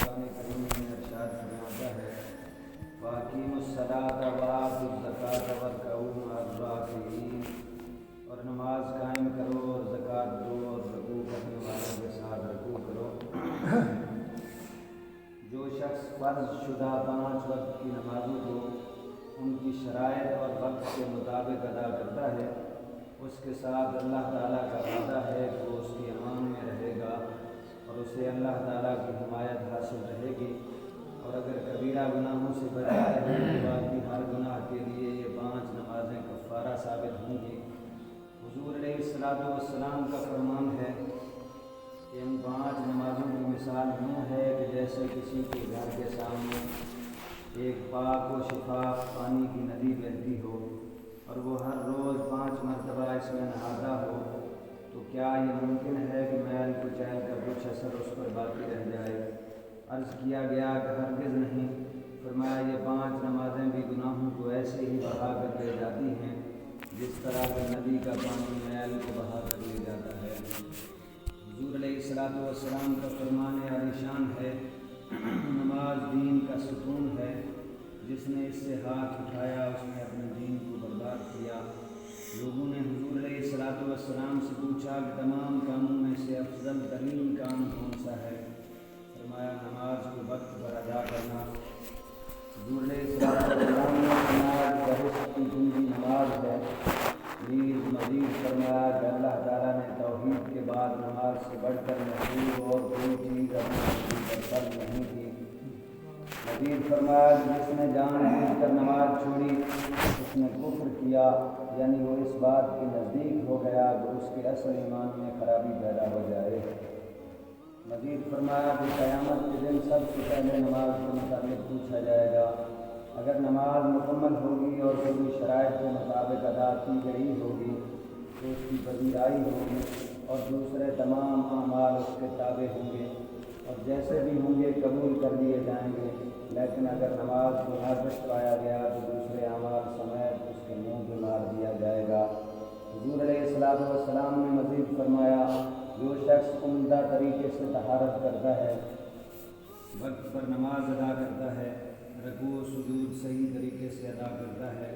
قرآن کریم میں ارشاد فرماتا ہے وَأَقِیمُوا الصَّلَاةَ وَآتُوا الزَّکَاةَ وَارْکَعُوا مَعَ الرَّاکِعِینَ، اور نماز قائم کرو اور زکوٰۃ دو اور رکوع کرنے والوں کے ساتھ رکوع کرو۔ جو شخص فرض شدہ 5 وقت کی نمازوں کو ان کی شرائط اور وقت کے مطابق ادا کرتا ہے، اس کے ساتھ اللہ تعالیٰ کا وعدہ ہے کہ وہ اس کی امان میں رہے گا اور اسے اللہ تعالیٰ کی حمایت حاصل رہے گی، اور اگر کبیرہ گناہوں سے بچا رہے تو باقی ہر گناہ کے لیے یہ 5 نمازیں کفارہ ثابت ہوں گی۔ حضور علیہ السلام کا فرمان ہے کہ ان 5 نمازوں کی مثال یوں ہے کہ جیسے کسی کے گھر کے سامنے ایک پاک و شفاف پانی کی ندی بہتی ہو اور وہ ہر روز 5 مرتبہ اس میں نہاتا ہو، تو کیا یہ ممکن ہے کہ میل کچیل کا کچھ اثر اس پر باقی رہ جائے؟ عرض کیا گیا کہ ہرگز نہیں۔ فرمایا یہ 5 نمازیں بھی گناہوں کو ایسے ہی بہا کر لے جاتی ہیں جس طرح کہ ندی کا پانی میل کو بہا کر لے جاتا ہے۔ حضور علیہ السلام کا فرمان عالی شان ہے نماز دین کا ستون ہے، جس نے اس سے ہاتھ اٹھایا اس نے اپنے دین کو برباد کیا۔ لوگوں نے حضور علیہ السلام سے پوچھا کہ تمام کاموں میں سے افضل ترین کام کون سا ہے؟ فرمایا نماز کو وقت پر ادا کرنا۔ حضور علیہ السلام نے فرمایا کہ بہشت کی کنجی نماز ہے۔ نیز مزید فرمایا کہ اللہ تعالیٰ نے توحید کے بعد نماز سے بڑھ کر محبوب اور کوئی چیز اپنی زمین پر فرض نہیں کی۔ مزید فرمایا کہ جس نے جان بوجھ کر نماز چھوڑی اس نے کفر کیا، یعنی وہ اس بات کے نزدیک ہو گیا کہ اس کے اصل ایمان میں خرابی پیدا ہو جائے۔ مزید فرمایا کہ قیامت کے دن سب سے پہلے نماز کے متعلق پوچھا جائے گا۔ اگر نماز مکمل ہوگی اور پوری شرائط کے مطابق ادا کی گئی ہوگی تو اس کی پذیرائی ہوگی اور دوسرے تمام اعمال اس کے تابع ہوں گے اور جیسے بھی ہوں گے قبول کر لیے جائیں گے، لیکن اگر نماز کو ناقص پایا گیا تو دوسرے اعمال سمیت اس کے منہ پہ مار دیا جائے گا۔ حضور علیہ السلام نے مزید فرمایا جو شخص عمدہ طریقے سے طہارت کرتا ہے، وقت پر نماز ادا کرتا ہے، رکوع و سجود صحیح طریقے سے ادا کرتا ہے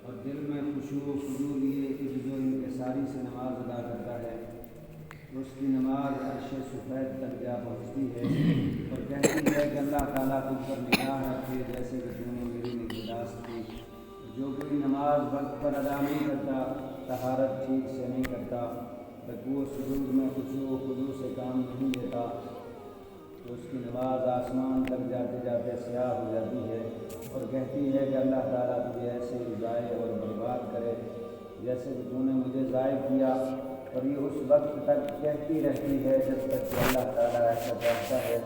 اور دل میں خشوع و خضوع لیے عجز و انکساری سے نماز ادا کرتا ہے، تو اس کی نماز عرش سفید تک جا پہنچتی ہے اور کہتی ہے کہ اللہ تعالیٰ تجھ پر نگاہ رکھے جیسے کہ تو نے میری نگہداشت کی۔ جو کوئی نماز وقت پر ادا نہیں کرتا، طہارت ٹھیک سے نہیں کرتا، رکوع و سجود میں خشوع و خضوع سے کام نہیں لیتا، تو اس کی نماز آسمان تک جاتے جاتے سیاہ ہو جاتی ہے اور کہتی ہے کہ اللہ تعالیٰ تجھے ایسے ہی ضائع اور برباد کرے جیسے کہ تو نے مجھے ضائع کیا، اور یہ اس وقت تک کہتی رہتی ہے جب تک کہ اللہ تعالیٰ ایسا چاہتا ہے،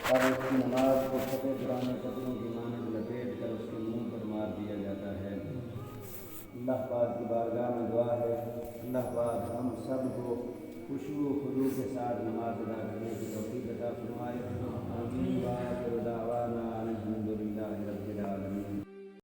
اور اس کی نماز کو پھٹے پرانے کپڑوں کی مانند لپیٹ کر اس کے منہ پر مار دیا جاتا ہے۔ اللہ پاک کی بارگاہ میں دعا ہے اللہ پاک ہم سب کو خشوع و خضوع کے ساتھ نماز ادا کرنے کی توفیق عطا فرمائے۔ آمین۔ وآخر دعوانا ان الحمد للہ رب العالمین۔